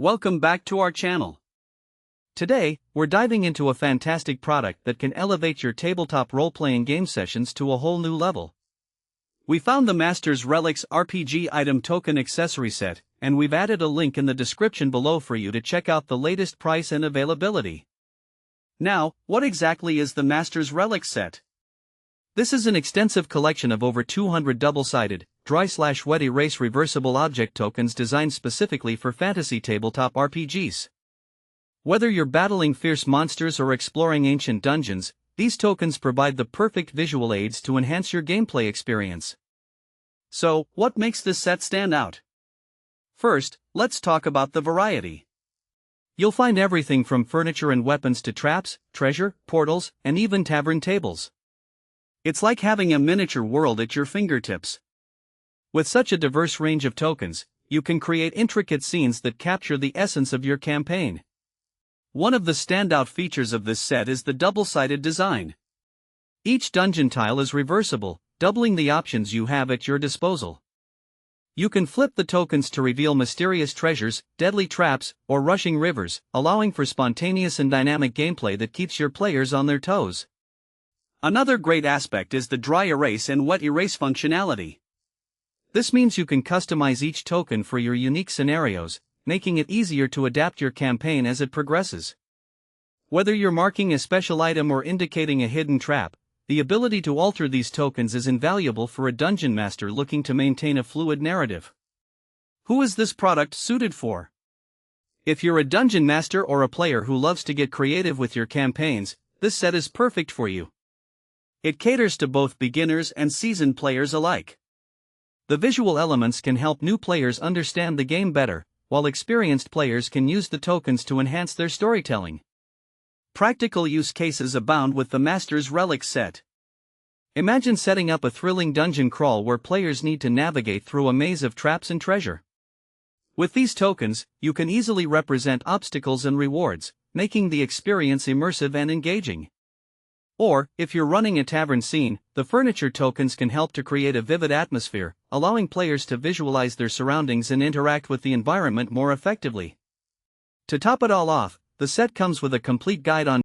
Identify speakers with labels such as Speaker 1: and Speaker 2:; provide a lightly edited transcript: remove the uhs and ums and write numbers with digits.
Speaker 1: Welcome back to our channel. Today, we're diving into a fantastic product that can elevate your tabletop role-playing game sessions to a whole new level. We found the Master's Relics RPG Item Token Accessory Set, and we've added a link in the description below for you to check out the latest price and availability. Now, what exactly is the Master's Relics Set? This is an extensive collection of over 200 double-sided, dry/wet erase reversible object tokens designed specifically for fantasy tabletop RPGs. Whether you're battling fierce monsters or exploring ancient dungeons, these tokens provide the perfect visual aids to enhance your gameplay experience. So, what makes this set stand out? First, let's talk about the variety. You'll find everything from furniture and weapons to traps, treasure, portals, and even tavern tables. It's like having a miniature world at your fingertips. With such a diverse range of tokens, you can create intricate scenes that capture the essence of your campaign. One of the standout features of this set is the double-sided design. Each dungeon tile is reversible, doubling the options you have at your disposal. You can flip the tokens to reveal mysterious treasures, deadly traps, or rushing rivers, allowing for spontaneous and dynamic gameplay that keeps your players on their toes. Another great aspect is the dry erase and wet erase functionality. This means you can customize each token for your unique scenarios, making it easier to adapt your campaign as it progresses. Whether you're marking a special item or indicating a hidden trap, the ability to alter these tokens is invaluable for a dungeon master looking to maintain a fluid narrative. Who is this product suited for? If you're a dungeon master or a player who loves to get creative with your campaigns, this set is perfect for you. It caters to both beginners and seasoned players alike. The visual elements can help new players understand the game better, while experienced players can use the tokens to enhance their storytelling. Practical use cases abound with the Master's Relics set. Imagine setting up a thrilling dungeon crawl where players need to navigate through a maze of traps and treasure. With these tokens, you can easily represent obstacles and rewards, making the experience immersive and engaging. Or, if you're running a tavern scene, the furniture tokens can help to create a vivid atmosphere, allowing players to visualize their surroundings and interact with the environment more effectively. To top it all off, the set comes with a complete guide on